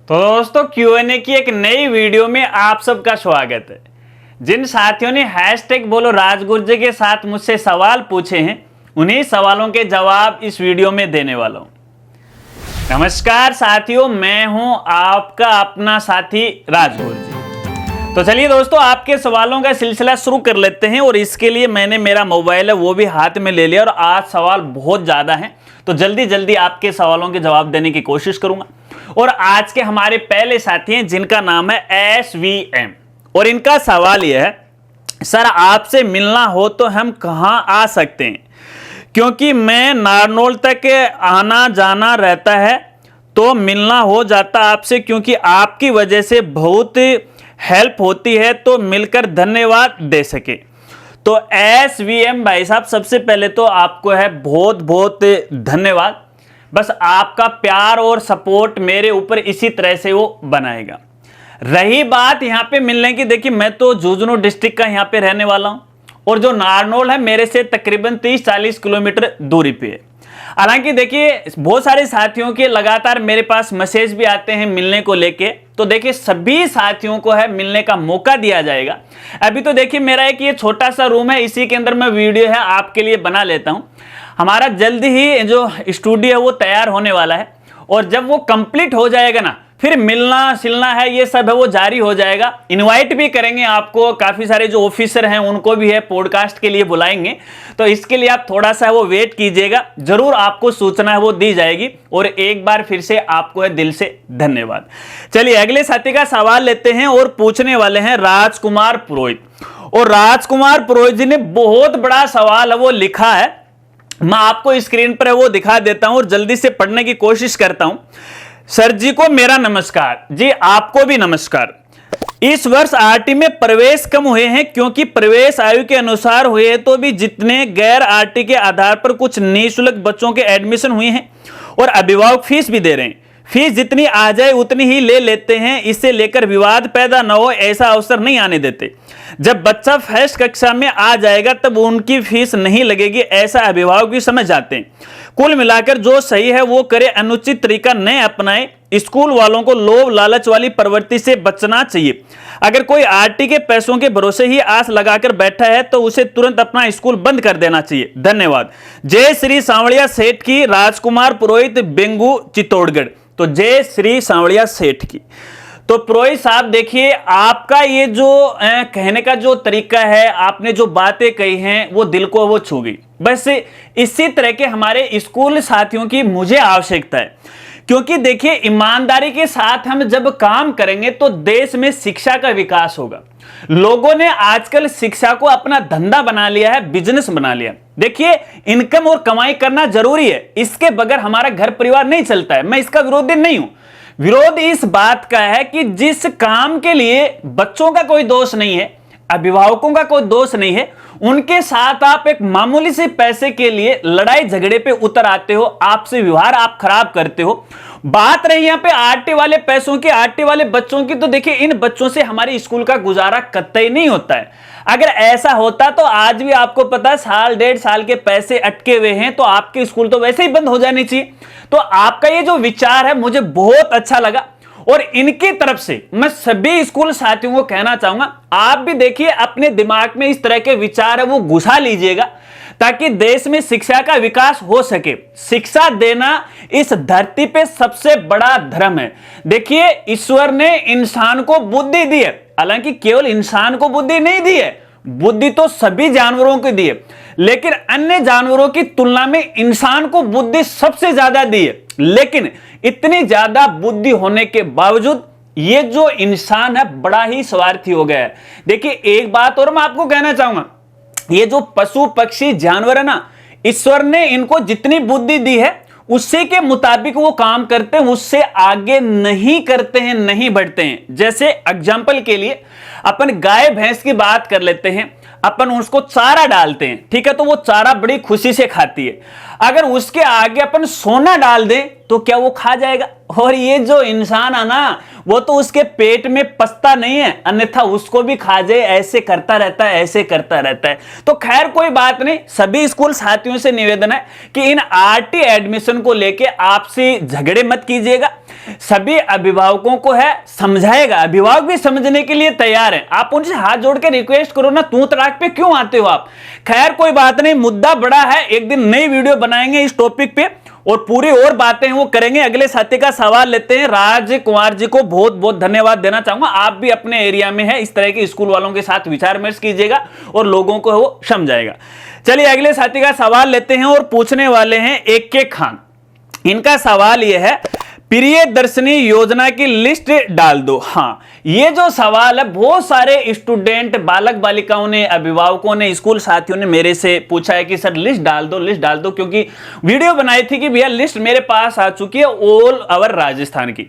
तो दोस्तों Q&A की एक नई वीडियो में आप सबका स्वागत है। जिन साथियों ने हैशटैग बोलो राजगुर्जे के साथ मुझसे सवाल पूछे हैं, उन्हीं सवालों के जवाब इस वीडियो में देने वाला हूं। नमस्कार साथियों, मैं हूं आपका अपना साथी राजगुर्जे। तो चलिए दोस्तों, आपके सवालों का सिलसिला शुरू कर लेते हैं। और इसके लिए मैंने मेरा मोबाइल है वो भी हाथ में ले लिया, और आज सवाल बहुत ज़्यादा हैं तो जल्दी जल्दी आपके सवालों के जवाब देने की कोशिश करूंगा। और आज के हमारे पहले साथी हैं जिनका नाम है SVM, और इनका सवाल यह है, सर आपसे मिलना हो तो हम कहां आ सकते हैं, क्योंकि मैं नारनौल तक आना जाना रहता है, तो मिलना हो जाता आपसे, क्योंकि आपकी वजह से बहुत हेल्प होती है, तो मिलकर धन्यवाद दे सके। तो SVM भाई साहब, सबसे पहले तो आपको है बहुत बहुत धन्यवाद। बस आपका प्यार और सपोर्ट मेरे ऊपर इसी तरह से वो बनाएगा। रही बात यहाँ पे मिलने की, देखिए मैं तो झुंझुनू डिस्ट्रिक्ट का यहाँ पे रहने वाला हूँ, और जो नारनौल है मेरे से तकरीबन 30-40 किलोमीटर दूरी पे है। हालांकि देखिए बहुत सारे साथियों के लगातार मेरे पास मैसेज भी आते हैं मिलने को लेके, तो देखिए सभी साथियों को है मिलने का मौका दिया जाएगा। अभी तो देखिए मेरा एक ये छोटा सा रूम है, इसी के अंदर मैं वीडियो है आपके लिए बना लेता हूँ। हमारा जल्द ही जो स्टूडियो है वो तैयार होने वाला है, और जब वो कंप्लीट हो जाएगा ना, फिर मिलना सिलना है ये सब है वो जारी हो जाएगा। इनवाइट भी करेंगे आपको, काफ़ी सारे जो ऑफिसर हैं उनको भी है पॉडकास्ट के लिए बुलाएंगे, तो इसके लिए आप थोड़ा सा वो वेट कीजिएगा, जरूर आपको सूचना है वो दी जाएगी। और एक बार फिर से आपको है दिल से धन्यवाद। चलिए अगले साथी का सवाल लेते हैं, और पूछने वाले हैं राजकुमार पुरोहित। और राजकुमार पुरोहित जी ने बहुत बड़ा सवाल है वो लिखा है, मैं आपको स्क्रीन पर वो दिखा देता हूं और जल्दी से पढ़ने की कोशिश करता हूं। सर जी को मेरा नमस्कार। जी आपको भी नमस्कार। इस वर्ष आरटी में प्रवेश कम हुए हैं, क्योंकि प्रवेश आयु के अनुसार हुए तो भी जितने गैर आरटी के आधार पर कुछ निःशुल्क बच्चों के एडमिशन हुए हैं, और अभिभावक फीस भी दे रहे हैं। फीस जितनी आ जाए उतनी ही ले लेते हैं, इससे लेकर विवाद पैदा न हो ऐसा अवसर नहीं आने देते। जब बच्चा फर्स्ट कक्षा में आ जाएगा तब उनकी फीस नहीं लगेगी, ऐसा अभिभावक भी समझ जाते हैं। कुल मिलाकर जो सही है वो करे, अनुचित तरीका न अपनाए। स्कूल वालों को लोभ लालच वाली प्रवृत्ति से बचना चाहिए। अगर कोई आरटी के पैसों के भरोसे ही आस लगाकर बैठा है तो उसे तुरंत अपना स्कूल बंद कर देना चाहिए। धन्यवाद। जय श्री सांवड़िया सेठ की। राजकुमार पुरोहित, बेंगू, चित्तौड़गढ़। तो जय श्री सांवड़िया सेठ की। तो पुरोहित साहब देखिए, आपका ये जो कहने का जो तरीका है, आपने जो बातें कही हैं वो दिल को वो छू गई। बस इसी तरह के हमारे स्कूल साथियों की मुझे आवश्यकता है, क्योंकि देखिए ईमानदारी के साथ हम जब काम करेंगे तो देश में शिक्षा का विकास होगा। लोगों ने आजकल शिक्षा को अपना धंधा बना लिया है, बिजनेस बना लिया। देखिए इनकम और कमाई करना जरूरी है, इसके बगैर हमारा घर परिवार नहीं चलता है। मैं इसका विरोधी नहीं हूं। विरोध इस बात का है कि जिस काम के लिए बच्चों का कोई दोष नहीं है, अभिभावकों का कोई दोष नहीं है, उनके साथ आप एक मामूली से पैसे के लिए लड़ाई झगड़े पे उतर आते हो, आपसे व्यवहार आप खराब करते हो। बात रही यहाँ पे आरटी वाले पैसों की, आरटी वाले बच्चों की, तो देखिए इन बच्चों से हमारे स्कूल का गुजारा कतई नहीं होता है। अगर ऐसा होता तो आज भी आपको पता है साल 1.5 साल के पैसे अटके हुए हैं, तो आपके स्कूल तो वैसे ही बंद हो जाने चाहिए। तो आपका ये जो विचार है मुझे बहुत अच्छा लगा, और इनकी तरफ से मैं सभी स्कूल साथियों को कहना चाहूंगा, आप भी देखिए अपने दिमाग में इस तरह के विचार है वो घुसा लीजिएगा, ताकि देश में शिक्षा का विकास हो सके। शिक्षा देना इस धरती पे सबसे बड़ा धर्म है। देखिए ईश्वर ने इंसान को बुद्धि दी है, हालांकि केवल इंसान को बुद्धि नहीं दी है, बुद्धि तो सभी जानवरों को दी है, लेकिन अन्य जानवरों की तुलना में इंसान को बुद्धि सबसे ज्यादा दी है। लेकिन इतनी ज्यादा बुद्धि होने के बावजूद ये जो इंसान है बड़ा ही स्वार्थी हो गया है। देखिए एक बात और मैं आपको कहना चाहूंगा, ये जो पशु पक्षी जानवर है ना, ईश्वर ने इनको जितनी बुद्धि दी है उसी के मुताबिक वो काम करते हैं, उससे आगे नहीं करते हैं, नहीं बढ़ते हैं। जैसे एग्जाम्पल के लिए अपन गाय भैंस की बात कर लेते हैं, अपन उसको चारा डालते हैं, ठीक है, तो वो चारा बड़ी खुशी से खाती है। अगर उसके आगे अपन सोना डाल दें तो क्या वो खा जाएगा? और ये जो इंसान है ना, वो तो उसके पेट में पचता नहीं है, अन्यथा उसको भी खा जाए, ऐसे करता रहता है, ऐसे करता रहता है। तो खैर कोई बात नहीं, सभी स्कूल साथियों से निवेदन है कि इन आरटी एडमिशन को लेके आपसी झगड़े मत कीजिएगा। सभी अभिभावकों को है समझाएगा, अभिभावक भी समझने के लिए तैयार हैं। आप उनसे हाथ जोड़ के रिक्वेस्ट करो ना, तू तड़ाक पे क्यों आते हो आप। खैर कोई बात नहीं, मुद्दा बड़ा है, एक दिन नई वीडियो बनाएंगे इस टॉपिक पे और पूरी और बातें वो करेंगे। अगले साथी का सवाल लेते हैं। राज कुमार जी को बहुत बहुत धन्यवाद देना चाहूंगा। आप भी अपने एरिया में है इस तरह के स्कूल वालों के साथ विचार विमर्श कीजिएगा और लोगों को वो समझाएगा। चलिए अगले साथी का सवाल लेते हैं और पूछने वाले हैं AK खान। इनका सवाल यह है, प्रियदर्शनी योजना की लिस्ट डाल दो। हाँ, ये जो सवाल है बहुत सारे स्टूडेंट, बालक बालिकाओं ने, अभिभावकों ने, स्कूल साथियों ने मेरे से पूछा है कि सर लिस्ट डाल दो, लिस्ट डाल दो, क्योंकि वीडियो बनाई थी कि भैया लिस्ट मेरे पास आ चुकी है ऑल ओवर राजस्थान की।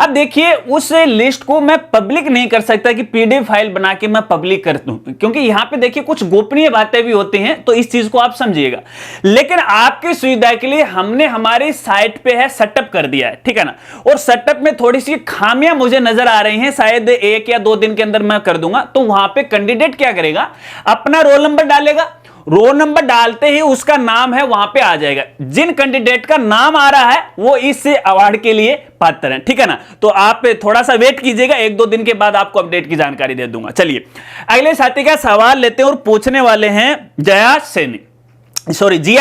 अब देखिए उस लिस्ट को मैं पब्लिक नहीं कर सकता कि PDF फाइल बना के मैं पब्लिक कर दूं, क्योंकि यहां पे देखिए कुछ गोपनीय बातें भी होती हैं, तो इस चीज को आप समझिएगा। लेकिन आपकी सुविधा के लिए हमने हमारी साइट पे है सेटअप कर दिया है, ठीक है ना। और सेटअप में थोड़ी सी खामियां मुझे नजर आ रही हैं, शायद 1 या 2 दिन के अंदर मैं कर दूंगा। तो वहां पे कैंडिडेट क्या करेगा, अपना रोल नंबर डालेगा, रोल नंबर डालते ही उसका नाम है वहां पे आ जाएगा। जिन कैंडिडेट का नाम आ रहा है वो इस अवार्ड के लिए पात्र हैं, ठीक है ना। तो आप थोड़ा सा वेट कीजिएगा, 1-2 दिन के बाद आपको अपडेट की जानकारी दे दूंगा। चलिए अगले साथी का सवाल लेते हैं और पूछने वाले हैं जिया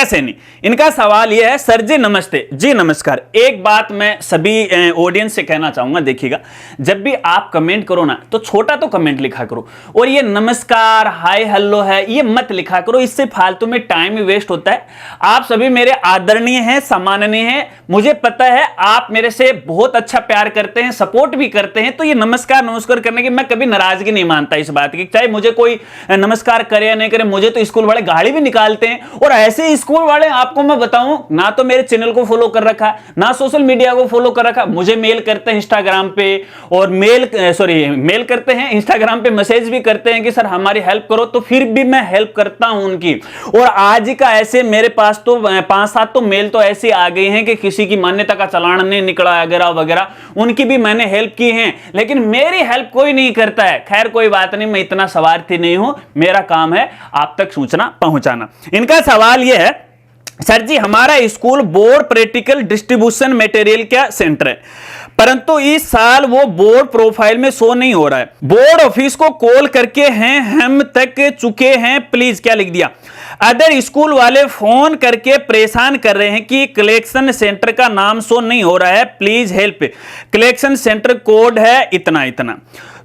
सैनी। इनका सवाल यह है, सर जी नमस्ते। जी नमस्कार। एक बात मैं सभी ऑडियंस से कहना चाहूंगा, देखिएगा जब भी आप कमेंट करो ना तो छोटा तो कमेंट लिखा करो, और ये नमस्कार हाय हेलो है ये मत लिखा करो, इससे फालतू में टाइम वेस्ट होता है। आप सभी मेरे आदरणीय हैं, सम्माननीय हैं, मुझे पता है आप मेरे से बहुत अच्छा प्यार करते हैं, सपोर्ट भी करते हैं। तो ये नमस्कार नमस्कार करने की मैं कभी नाराजगी नहीं मानता इस बात की, चाहे मुझे कोई नमस्कार करे या नहीं करे। मुझे तो स्कूल वाले गाली भी निकालते हैं, और ऐसे स्कूल वाले आपको मैं बताऊं ना, तो मेरे चैनल को फॉलो कर रखा ना सोशल मीडिया को फॉलो कर रखा, मुझे मेल करते हैं इंस्टाग्राम पे, और मेल करते हैं इंस्टाग्राम पे, मैसेज भी करते हैं कि सर हमारी हेल्प करो, तो फिर भी मैं हेल्प करता हूं उनकी। और आज का ऐसे मेरे पास तो 5-7 तो मेल तो ऐसे आ गए हैं कि किसी की मान्यता का चालान नहीं निकला वगैरह वगैरह, उनकी भी मैंने हेल्प की है, लेकिन मेरी हेल्प कोई नहीं करता है। खैर कोई बात नहीं, मैं इतना स्वार्थी नहीं हूं, मेरा काम है आप तक सूचना पहुंचाना। इनका सवाल यह है, सर जी हमारा school board practical distribution material का सेंटर है, परंतु इस साल वो बोर्ड प्रोफाइल में शो नहीं हो रहा है। बोर्ड ऑफिस को कॉल करके हैं, हम तक चुके हैं, प्लीज, क्या लिख दिया, अदर स्कूल वाले फोन करके परेशान कर रहे हैं कि कलेक्शन सेंटर का नाम शो नहीं हो रहा है, please help. Collection centre code है इतना इतना।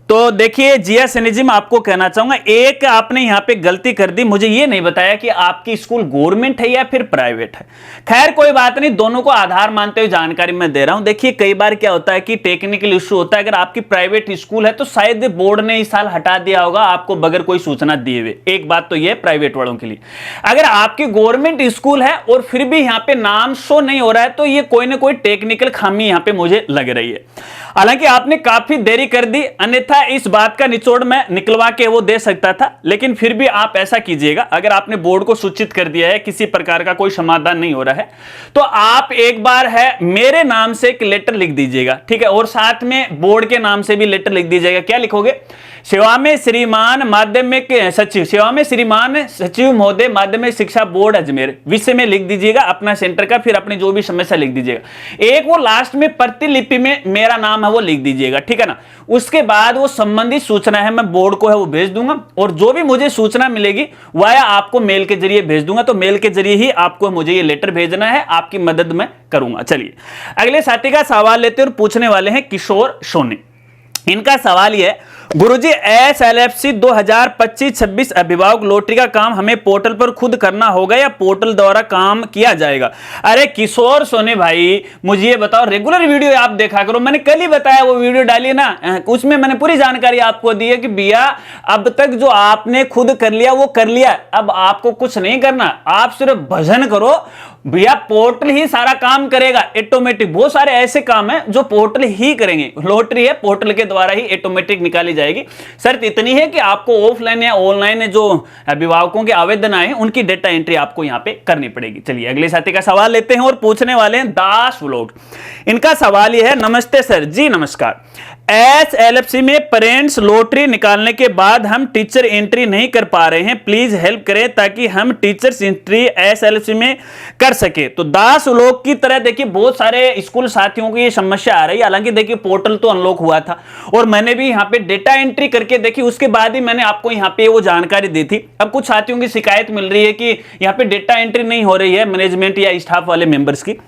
तो देखिए जिया सैनी जी, मैं आपको कहना चाहूंगा, एक आपने यहां पे गलती कर दी, मुझे ये नहीं बताया कि आपकी स्कूल गवर्नमेंट है या फिर प्राइवेट है। खैर कोई बात नहीं, दोनों को आधार मानते हुए जानकारी मैं दे रहा हूं। देखिए कई बार क्या होता है कि टेक्निकल इश्यू होता है, अगर आपकी प्राइवेट स्कूल है तो शायद बोर्ड ने इस साल हटा दिया होगा आपको बगैर कोई सूचना दिए हुए। एक बात तो यह प्राइवेट वालों के लिए। अगर आपकी गवर्नमेंट स्कूल है और फिर भी यहां पे नाम शो नहीं हो रहा है, तो ये कोई ना कोई टेक्निकल खामी यहां पे मुझे लग रही है। हालांकि आपने काफी देरी कर दी, अन्यथा इस बात का निचोड़ मैं निकलवा के वो दे सकता था, लेकिन फिर भी आप ऐसा कीजिएगा, अगर आपने बोर्ड को सूचित कर दिया है किसी प्रकार का कोई समाधान नहीं हो रहा है, तो आप एक बार है मेरे नाम से एक लेटर लिख दीजिएगा, ठीक है, और साथ में बोर्ड के नाम से भी लेटर लिख दीजिएगा। क्या लिखोगे, सेवा में श्रीमान माध्यमिक सचिव, सेवा में श्रीमान सचिव महोदय माध्यमिक शिक्षा बोर्ड अजमेर, विषय में लिख दीजिएगा अपना सेंटर का, फिर अपनी जो भी समस्या लिख दीजिएगा। एक वो लास्ट में प्रतिलिपि में मेरा नाम है वो लिख दीजिएगा, ठीक है ना। उसके बाद वो संबंधित सूचना है मैं बोर्ड को है वो भेज दूंगा, और जो भी मुझे सूचना मिलेगी वह आपको मेल के जरिए भेज दूंगा। तो मेल के जरिए ही आपको मुझे ये लेटर भेजना है, आपकी मदद मैं करूंगा। चलिए अगले साथी का सवाल लेते हैं और पूछने वाले हैं किशोर सोनी। इनका सवाल यह है, गुरुजी SLFC 2025-26 अभिभावक लॉटरी का काम हमें पोर्टल पर खुद करना होगा या पोर्टल द्वारा काम किया जाएगा? अरे किशोर सोने भाई, मुझे ये बताओ, रेगुलर वीडियो आप देखा करो, मैंने कल ही बताया वो वीडियो डाली ना, उसमें मैंने पूरी जानकारी आपको दी है कि भैया अब तक जो आपने खुद कर लिया वो कर लिया, अब आपको कुछ नहीं करना, आप सिर्फ भजन करो, भैया पोर्टल ही सारा काम करेगा ऑटोमेटिक। बहुत सारे ऐसे काम हैं जो पोर्टल ही करेंगे, लॉटरी है पोर्टल के द्वारा ही ऑटोमेटिक निकाली जाएगी। शर्त इतनी है कि आपको ऑफलाइन या ऑनलाइन जो अभिभावकों के आवेदन आए हैं उनकी डेटा एंट्री आपको यहाँ पे करनी पड़ेगी। चलिए अगले साथी का सवाल लेते हैं और पूछने वाले हैं दास व्लॉग। इनका सवाल यह है, नमस्ते सर जी नमस्कार, SLFC में पेरेंट्स लॉटरी निकालने के बाद हम टीचर एंट्री नहीं कर पा रहे हैं, प्लीज हेल्प करें ताकि हम टीचर्स एंट्री SLFC में कर सके। तो दास व्लॉग की तरह देखिए बहुत सारे स्कूल साथियों की ये समस्या आ रही है। हालांकि देखिए पोर्टल तो अनलॉक हुआ था और मैंने भी यहाँ पे डेटा एंट्री करके देखी, उसके बाद ही मैंने आपको यहाँ पे वो जानकारी दी थी। अब कुछ साथियों की शिकायत मिल रही है कि यहाँ पे डेटा एंट्री नहीं हो रही है मैनेजमेंट या स्टाफ वाले मेंबर्स की।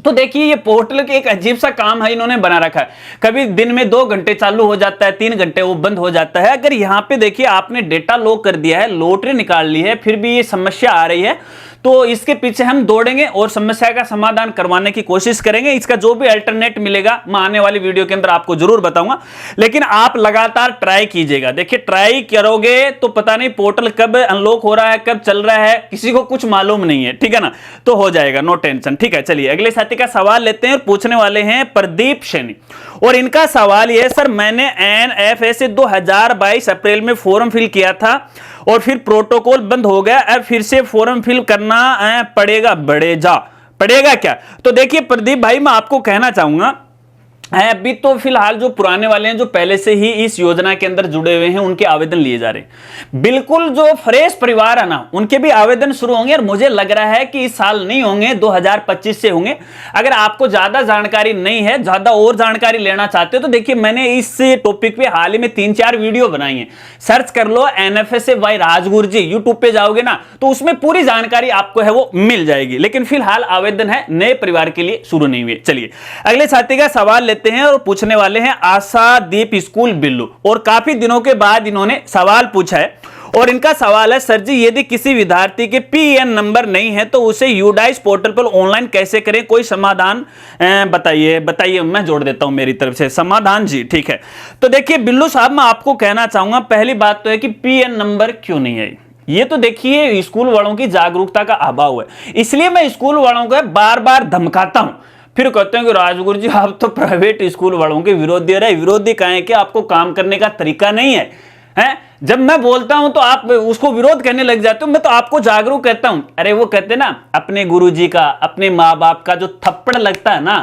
तो देखिए ये पोर्टल के एक अजीब सा काम है इन्होंने बना रखा है, कभी दिन में 2 घंटे चालू हो जाता है, 3 घंटे वो बंद हो जाता है। अगर यहाँ पे देखिए आपने डेटा लॉक कर दिया है, लॉटरी निकाल ली है, फिर भी ये समस्या आ रही है, तो इसके पीछे हम दौड़ेंगे और समस्या का समाधान करवाने की कोशिश करेंगे। इसका जो भी अल्टरनेट मिलेगा मैं आने वाली वीडियो के अंदर आपको जरूर बताऊंगा, लेकिन आप लगातार ट्राई कीजिएगा। देखिए ट्राई करोगे तो पता नहीं पोर्टल कब अनलॉक हो रहा है, कब चल रहा है, किसी को कुछ मालूम नहीं है, ठीक है ना, तो हो जाएगा, नो टेंशन। ठीक है, चलिए अगले साथी का सवाल लेते हैं और पूछने वाले हैं प्रदीप सैनी। और इनका सवाल यह है, सर मैंने NFSA 2022 अप्रैल में फॉर्म फिल किया था और फिर प्रोटोकॉल बंद हो गया, अब फिर से फॉर्म फिल करना पड़ेगा, पड़ेगा क्या? तो देखिए प्रदीप भाई मैं आपको कहना चाहूंगा, अभी तो फिलहाल जो पुराने वाले हैं जो पहले से ही इस योजना के अंदर जुड़े हुए हैं उनके आवेदन लिए जा रहे हैं। बिल्कुल जो फ्रेश परिवार है ना उनके भी आवेदन शुरू होंगे और मुझे लग रहा है कि इस साल नहीं होंगे, 2025 से होंगे। अगर आपको ज्यादा जानकारी नहीं है, ज्यादा और जानकारी लेना चाहते हो तो देखिए मैंने इस टॉपिक पे हाल ही में 3-4 वीडियो बनाई है, सर्च कर लो NFSA बाय राजगुरुजी, यूट्यूब पे जाओगे ना तो उसमें पूरी जानकारी आपको है वो मिल जाएगी। लेकिन फिलहाल आवेदन है नए परिवार के लिए शुरू नहीं हुए। चलिए अगले साथी का सवाल हैं और पूछने वाले हैं आशादीप स्कूल बिल्लू, और काफी दिनों के बाद इन्होंने सवाल पूछा है। और इनका सवाल है, सर जी यदि किसी विद्यार्थी के PN नंबर नहीं है तो उसे यूडाइस पोर्टल पर ऑनलाइन कैसे करें, कोई समाधान बताइए। मैं जोड़ देता हूं मेरी तरफ से समाधान जी। ठीक है, तो देखिए बिल्लू साहब मैं आपको कहना चाहूंगा, पहली बात तो है कि PN नंबर क्यों नहीं है, ये तो देखिए स्कूल वालों की जागरूकता का अभाव है, इसलिए मैं स्कूल वालों को बार बार धमकाता हूं। फिर कहते हैं कि राजगुरु जी आप तो प्राइवेट स्कूल वालों के विरोधी रहे, विरोधी कहें कि आपको काम करने का तरीका नहीं है, हैं? जब मैं बोलता हूं तो आप उसको विरोध करने लग जाते हो। मैं तो आपको जागरूक कहता हूं। अरे वो कहते हैं ना, अपने गुरुजी का, अपने माँ बाप का जो थप्पड़ लगता है ना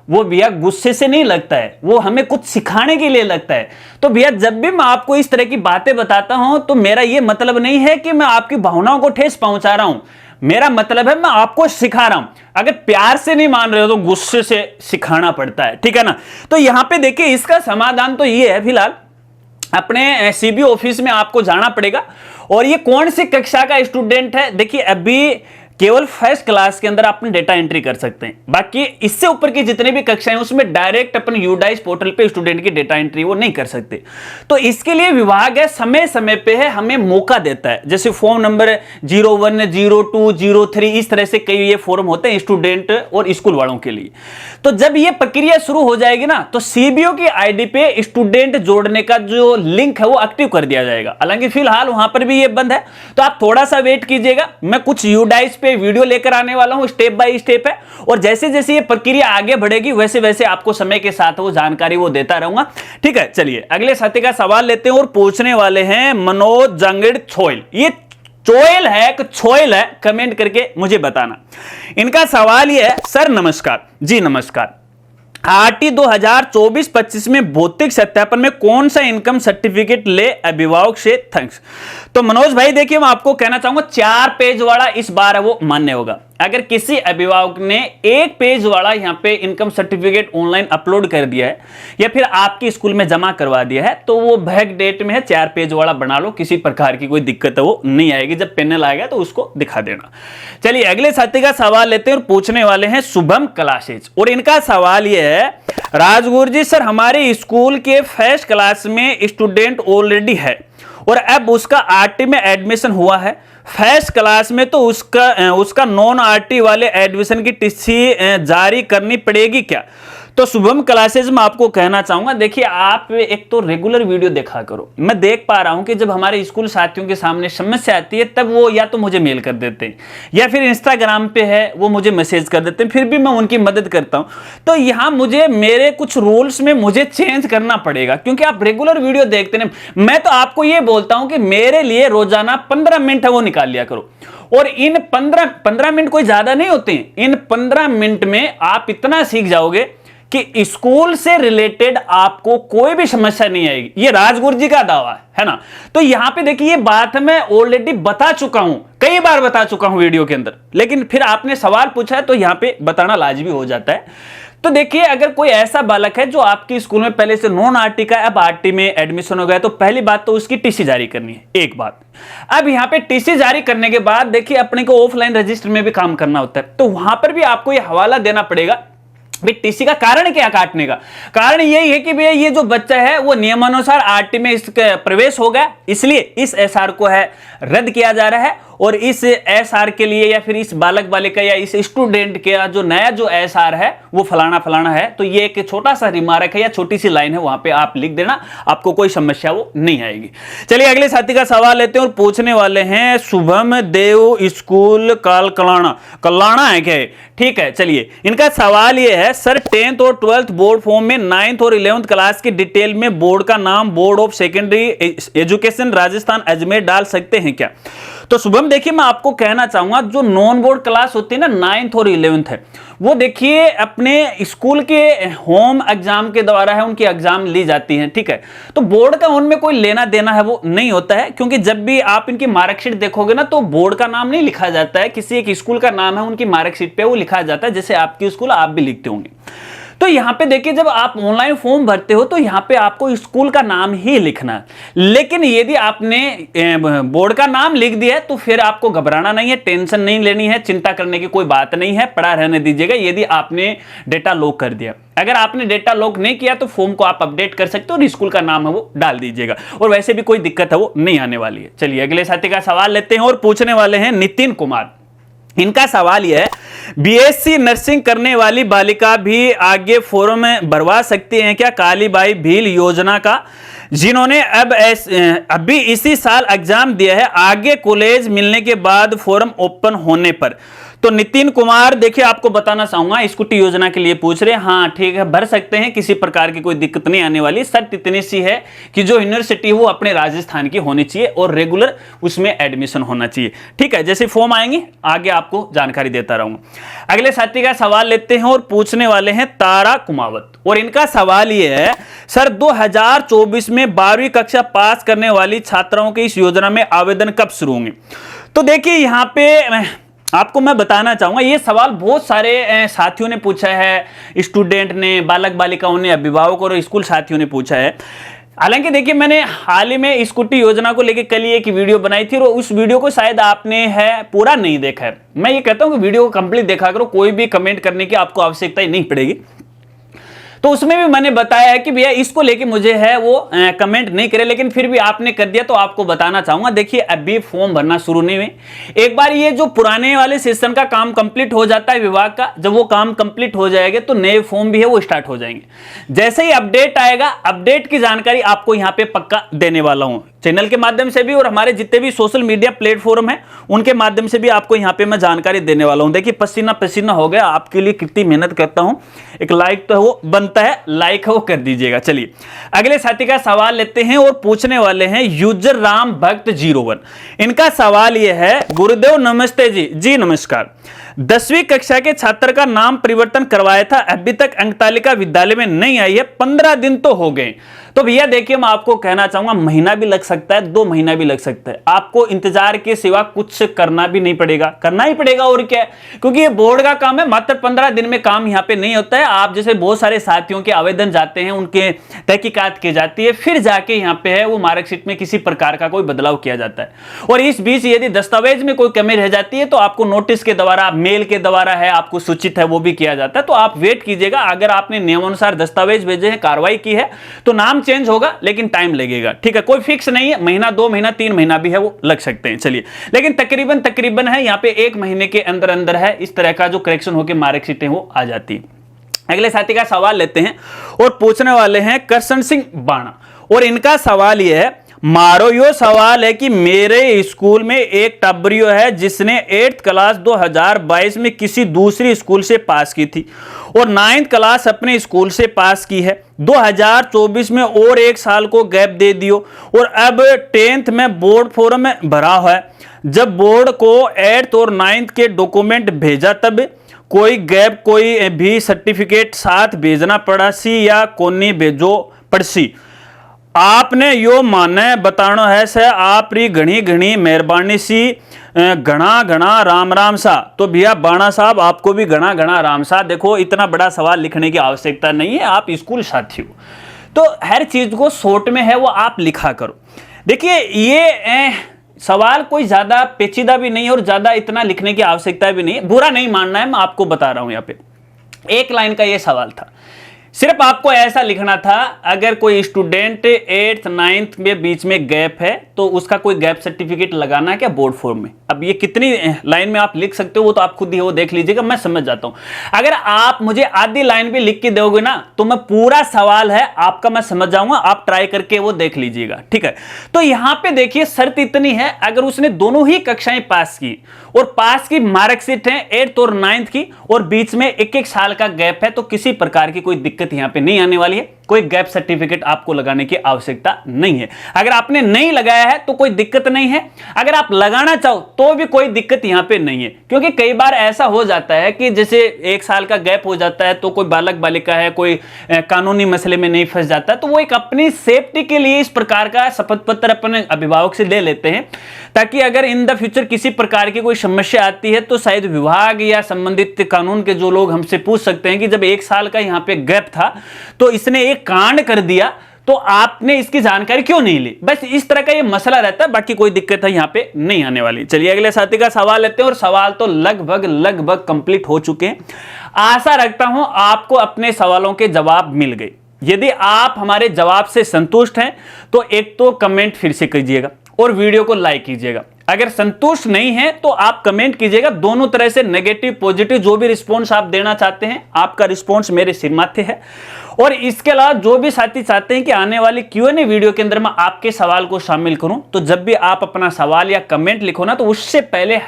वो भैया गुस्से से नहीं लगता है, वो हमें कुछ सिखाने के लिए लगता है। तो भैया जब भी मैं आपको इस तरह की बातें बताता हूं तो मेरा ये मतलब नहीं है कि मैं आपकी भावनाओं को ठेस पहुंचा रहा हूं, मेरा मतलब है मैं आपको सिखा रहा हूं। अगर प्यार से नहीं मान रहे हो तो गुस्से से सिखाना पड़ता है, ठीक है ना। तो यहां पे देखिए इसका समाधान तो ये है, फिलहाल अपने CB ऑफिस में आपको जाना पड़ेगा। और ये कौन सी कक्षा का स्टूडेंट है, देखिए अभी केवल फर्स्ट क्लास के अंदर अपने डेटा एंट्री कर सकते हैं, बाकी इससे ऊपर की जितने भी कक्षाएं उसमें डायरेक्ट अपन यूडाइस पोर्टल पे स्टूडेंट की डेटा एंट्री वो नहीं कर सकते। तो इसके लिए विभाग है समय समय पे है हमें मौका देता है, जैसे फॉर्म नंबर 01, 02, 03 इस तरह से कई ये फॉर्म होते हैं स्टूडेंट और स्कूल वालों के लिए। तो जब ये प्रक्रिया शुरू हो जाएगी ना तो CBO की ID पे स्टूडेंट जोड़ने का जो लिंक है वो एक्टिव कर दिया जाएगा। हालांकि फिलहाल वहां पर भी ये बंद है, तो आप थोड़ा सा वेट कीजिएगा, मैं कुछ यूडाइस वीडियो लेकर आने वाला हूं, स्टेप बाय स्टेप है, और जैसे जैसे ये प्रक्रिया आगे बढ़ेगी वैसे वैसे आपको समय के साथ वो जानकारी वो देता रहूंगा। ठीक है, चलिए अगले साथी का सवाल लेते हैं और पूछने वाले हैं मनोज जंगड़ छोयल। ये चोयल है कि छोयल है, कमेंट करके मुझे बताना। इनका सवाल ये है, सर नमस्कार जी नमस्कार, RT 2024-25 में भौतिक सत्यापन में कौन सा इनकम सर्टिफिकेट ले अभिभावक से, थैंक्स। तो मनोज भाई देखिए मैं आपको कहना चाहूंगा 4 पेज वाला इस बार वो मान्य होगा। अगर किसी अभिभावक ने 1 पेज वाला यहां पे इनकम सर्टिफिकेट ऑनलाइन अपलोड कर दिया है या फिर आपके स्कूल में जमा करवा दिया है तो वो बैक डेट में है, 4 पेज वाला बना लो, किसी प्रकार की कोई दिक्कत है वो नहीं आएगी। जब पैनल आएगा तो उसको दिखा देना। चलिए अगले साथी का सवाल लेते हैं और पूछने वाले हैं शुभम क्लासेज, और इनका सवाल यह है, राजगुरु जी सर हमारे स्कूल के फर्स्ट क्लास में स्टूडेंट ऑलरेडी है और अब उसका RT में एडमिशन हुआ है, फर्स्ट क्लास में तो उसका नॉन RT वाले एडमिशन की TC जारी करनी पड़ेगी क्या? तो शुभम क्लासेज में आपको कहना चाहूंगा, देखिए आप एक तो रेगुलर वीडियो देखा करो। मैं देख पा रहा हूं कि जब हमारे स्कूल साथियों के सामने समस्या आती है तब वो या तो मुझे मेल कर देते हैं या फिर इंस्टाग्राम पे है वो मुझे मैसेज कर देते हैं, फिर भी मैं उनकी मदद करता हूं। तो यहां मुझे मेरे कुछ रूल्स में मुझे चेंज करना पड़ेगा, क्योंकि आप रेगुलर वीडियो देखते हैं। मैं तो आपको ये बोलता हूं कि मेरे लिए रोजाना 15 मिनट है वो निकाल लिया करो, और इन 15 मिनट कोई ज्यादा नहीं होते हैं। इन 15 मिनट में आप इतना सीख जाओगे कि स्कूल से रिलेटेड आपको कोई भी समस्या नहीं आएगी। ये राजगुरु जी का दावा है ना। तो यहां पे देखिए ये बात मैं ऑलरेडी बता चुका हूं, कई बार बता चुका हूं वीडियो के अंदर, लेकिन फिर आपने सवाल पूछा है तो यहां पे बताना लाजमी हो जाता है। तो देखिए अगर कोई ऐसा बालक है जो आपके स्कूल में पहले से नॉन आरटी का अब आरटी में एडमिशन हो गया, तो पहली बात तो उसकी टीसी जारी करनी है, एक बात। अब यहां पे टीसी जारी करने के बाद देखिए अपने को ऑफलाइन रजिस्टर में भी काम करना होता है, तो वहां पर भी आपको यह हवाला देना पड़ेगा भाई टीसी का कारण क्या काटने का। कारण यही है कि भैया ये जो बच्चा है वो नियमानुसार आरटी में इसका प्रवेश हो गया, इसलिए इस एसआर को है रद्द किया जा रहा है, और इस एसआर के लिए या फिर इस बालक बालिका या इस स्टूडेंट के जो नया जो एसआर है वो फलाना फलाना है। तो ये एक छोटा सा रिमार्क है या छोटी सी लाइन है, वहां पे आप लिख देना, आपको कोई समस्या वो नहीं आएगी। चलिए अगले साथी का सवाल लेते हैं और पूछने वाले हैं शुभम देव स्कूल कलाना है क्या? ठीक है, चलिए इनका सवाल ये है, सर 10th और 12th बोर्ड फॉर्म में 9th और 11th क्लास की डिटेल में बोर्ड का नाम board of secondary education Rajasthan Ajmer डाल सकते हैं क्या? तो शुभम देखिए मैं आपको कहना चाहूंगा जो नॉन बोर्ड क्लास होती है ना 9th और 11th है, वो देखिए अपने स्कूल के होम एग्जाम के द्वारा है उनकी एग्जाम ली जाती है, ठीक है। तो बोर्ड का उनमें कोई लेना देना है वो नहीं होता है, क्योंकि जब भी आप इनकी मार्कशीट देखोगे ना तो बोर्ड का नाम नहीं लिखा जाता है, किसी एक स्कूल का नाम है उनकी मार्कशीट पे वो लिखा जाता है, जैसे आपकी स्कूल आप भी लिखते होंगे। तो यहां पे देखिए जब आप ऑनलाइन फॉर्म भरते हो तो यहां पे आपको स्कूल का नाम ही लिखना है, लेकिन यदि आपने बोर्ड का नाम लिख दिया है तो फिर आपको घबराना नहीं है, टेंशन नहीं लेनी है, चिंता करने की कोई बात नहीं है, पड़ा रहने दीजिएगा। यदि आपने डेटा लॉक कर दिया, अगर आपने डेटा लॉक नहीं किया तो फॉर्म को आप अपडेट कर सकते हो और स्कूल का नाम है वो डाल दीजिएगा, और वैसे भी कोई दिक्कत है वो नहीं आने वाली है। चलिए अगले साथी का सवाल लेते हैं और पूछने वाले हैं नितिन कुमार। इनका सवाल यह है, बीएससी नर्सिंग करने वाली बालिका भी आगे फॉर्म में भरवा सकती हैं क्या कालीबाई भील योजना का, जिन्होंने अभी इसी साल एग्जाम दिया है, आगे कॉलेज मिलने के बाद फॉर्म ओपन होने पर? तो नितिन कुमार देखिए आपको बताना चाहूंगा, स्कूटी योजना के लिए पूछ रहे हैं, हाँ ठीक है भर सकते हैं, किसी प्रकार की कोई दिक्कत नहीं आने वाली। शर्त इतनी सी है कि जो यूनिवर्सिटी वो अपने राजस्थान की होनी चाहिए और रेगुलर उसमें एडमिशन होना चाहिए, ठीक है। जैसे फॉर्म आएंगे आगे आपको जानकारी देता रहूंगा। अगले साथी का सवाल लेते हैं और पूछने वाले हैं तारा कुमावत, और इनका सवाल यह है, सर 2024 में 12वीं कक्षा पास करने वाली छात्राओं के इस योजना में आवेदन कब शुरू होंगे? तो देखिए यहां पे आपको मैं बताना चाहूंगा, ये सवाल बहुत सारे साथियों ने पूछा है, स्टूडेंट ने, बालक बालिकाओं ने, अभिभावकों और स्कूल साथियों ने पूछा है। हालांकि देखिए मैंने हाल ही में स्कूटी योजना को लेकर कल एक वीडियो बनाई थी और उस वीडियो को शायद आपने है पूरा नहीं देखा है। मैं ये कहता हूं कि वीडियो को कंप्लीट देखा करो, कोई भी कमेंट करने की आपको आवश्यकता ही नहीं पड़ेगी। तो उसमें भी मैंने बताया है कि भैया इसको लेके मुझे है वो कमेंट नहीं करे, लेकिन फिर भी आपने कर दिया तो आपको बताना चाहूंगा। देखिए अभी फॉर्म भरना शुरू नहीं हुए, एक बार ये जो पुराने वाले सेशन का काम कंप्लीट हो जाता है विभाग का, जब वो काम कंप्लीट हो जाएगा तो नए फॉर्म भी है वो स्टार्ट हो जाएंगे। जैसे ही अपडेट आएगा, अपडेट की जानकारी आपको यहां पे पक्का देने वाला हूं, चैनल के माध्यम से भी और हमारे जितने भी सोशल मीडिया प्लेटफॉर्म है उनके माध्यम से भी आपको यहां पे मैं जानकारी देने वाला हूं। देखिए पसीना पसीना हो गया, आपके लिए कितनी मेहनत करता हूं, एक लाइक तो वो बनता है, लाइक वो कर दीजिएगा। चलिए अगले साथी का सवाल लेते हैं और पूछने वाले हैं यूजर राम भक्त 01। इनका सवाल यह है, गुरुदेव नमस्ते जी। जी नमस्कार। 10वीं कक्षा के छात्र का नाम परिवर्तन करवाया था, अभी तक अंक तालिका विद्यालय में नहीं आई है, 15 दिन तो हो गए। तो भैया देखिए मैं आपको कहना चाहूंगा, महीना भी लग सकता है, 2 महीना भी लग सकता है, आपको इंतजार के सिवा कुछ करना भी नहीं पड़ेगा, करना ही पड़ेगा और क्या है, क्योंकि ये बोर्ड का काम है, मात्र 15 दिन में काम यहाँ पे नहीं होता है। आप जैसे बहुत सारे साथियों के आवेदन जाते हैं, उनके तहकीकात की जाती है, फिर जाके यहाँ पे है वो मार्कशीट में किसी प्रकार का कोई बदलाव किया जाता है, और इस बीच यदि दस्तावेज में कोई कमी रह जाती है तो आपको नोटिस के द्वारा, मेल के द्वारा है आपको सूचित है वो भी किया जाता है। तो आप वेट कीजिएगा, अगर आपने नियमानुसार दस्तावेज भेजे हैं, कार्रवाई की है तो नाम चेंज होगा, लेकिन टाइम लगेगा, ठीक है, कोई फिक्स नहीं है, महीना 2 महीना 3 महीना भी है वो लग सकते हैं। चलिए लेकिन तकरीबन है यहाँ पे 1 महीने के अंदर अंदर है इस तरह का जो करेक्शन होकर मार्कशीटें वो आ जाती है। अगले साथी का सवाल लेते हैं और पूछने वाले हैं करशन सिंह बाणा, और इनका सवाल यह है, मारो यो सवाल है कि मेरे स्कूल में एक टबरियो है जिसने 8th क्लास 2022 में किसी दूसरी स्कूल से पास की थी और 9th क्लास अपने स्कूल से पास की है। 2024 में और 1 साल को गैप दे दियो और अब 10th में बोर्ड फॉर्म में भरा हुआ है। जब बोर्ड को 8th और 9th के डॉक्यूमेंट भेजा तब कोई गैप कोई भी सर्टिफिकेट साथ भेजना पड़ा सी या कोनी भेजो पड़सी। आपने यो माने बतानो है से आप री घनी घनी मेहरबानी सी, घना घना राम राम सा। तो भैया बाणा साहब आपको भी घना घना राम सा। देखो इतना बड़ा सवाल लिखने की आवश्यकता नहीं है, आप स्कूल साथी हो तो हर चीज को शॉर्ट में है वो आप लिखा करो। देखिए ये सवाल कोई ज्यादा पेचीदा भी नहीं है और ज्यादा इतना लिखने की आवश्यकता भी नहीं है, बुरा नहीं मानना है, मैं आपको बता रहा हूं। यहाँ पे 1 लाइन का ये सवाल था, सिर्फ आपको ऐसा लिखना था, अगर कोई स्टूडेंट 8th 9th में बीच में गैप है तो उसका कोई गैप सर्टिफिकेट लगाना है क्या बोर्ड फॉर्म में। अब ये कितनी लाइन में आप लिख सकते हो वो तो आप खुद ही वो देख लीजिएगा, मैं समझ जाता हूं। अगर आप मुझे आधी लाइन भी लिख के दोगे ना तो मैं पूरा सवाल है आपका मैं समझ जाऊंगा, आप ट्राई करके वो देख लीजिएगा, ठीक है। तो यहां पे देखिए शर्त इतनी है, अगर उसने दोनों ही कक्षाएं पास की और पास की मार्कशीट है 8th और 9th की और बीच में 1-1 साल का गैप है तो किसी प्रकार की कोई दिक्कत यहां पे नहीं आने वाली है। कोई गैप सर्टिफिकेट आपको लगाने की आवश्यकता नहीं है। अगर आपने नहीं लगाया है तो कोई दिक्कत नहीं है, अगर आप लगाना चाहो तो भी कोई दिक्कत यहां पे नहीं है। क्योंकि कई बार ऐसा हो जाता है कि जैसे 1 साल का गैप हो जाता है तो कोई बालक बालिका है, कोई कानूनी मसले में नहीं फंस जाता है, तो वो एक अपनी सेफ्टी के लिए इस प्रकार का शपथ पत्र अपने अभिभावक से ले लेते हैं, ताकि अगर इन द फ्यूचर किसी प्रकार की कोई समस्या आती है तो शायद विभाग या संबंधित कानून के जो लोग हमसे पूछ सकते हैं कि जब 1 साल का यहां पे गैप था तो इसने एक कांड कर दिया तो आपने इसकी जानकारी क्यों नहीं ली। बस इस तरह का ये मसला रहता है, बाकी कोई दिक्कत है यहां पे नहीं आने वाली। चलिए अगले साथी का सवाल लेते हैं और सवाल तो लगभग कंप्लीट हो चुके हैं। आशा रखता हूं आपको अपने सवालों के जवाब मिल गए। यदि आप हमारे जवाब से संतुष्ट हैं तो एक तो कमेंट फिर से कीजिएगा और वीडियो को लाइक कीजिएगा। अगर संतुष्ट नहीं है तो आप कमेंट कीजिएगा। दोनों तरह से नेगेटिव पॉजिटिव जो भी रिस्पॉन्स आप देना चाहते हैं, आपका रिस्पॉन्स मेरे सिर माथे है। और इसके अलावा जो भी साथी चाहते हैं कि आने वाली Q&A वीडियो के अंदर मैं आपके सवाल को शामिल करूं, तो जब भी आप अपना सवाल या कमेंट लिखो ना तो उससे पहले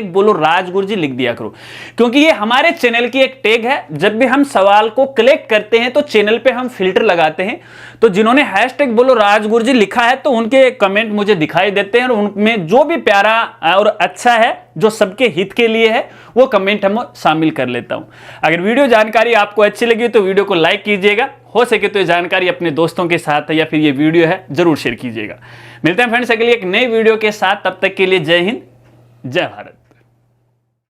#बोलो राजगुरुजी लिख दिया करो, क्योंकि ये हमारे चैनल की एक टैग है। जब भी हम सवाल को कलेक्ट करते हैं तो चैनल पे हम फिल्टर लगाते हैं, तो जिन्होंने #बोलो राजगुरुजी लिखा है तो उनके कमेंट मुझे दिखाई देते हैं और उनमें जो भी प्यारा और अच्छा है जो सबके हित के लिए है वो कमेंट हम शामिल कर लेता हूं। अगर वीडियो जानकारी आपको अच्छी लगी तो वीडियो को लाइक कीजिएगा, हो सके तो ये जानकारी अपने दोस्तों के साथ या फिर ये वीडियो है जरूर शेयर कीजिएगा। मिलते हैं फ्रेंड्स अगली एक नई वीडियो के साथ, तब तक के लिए जय हिंद जय भारत।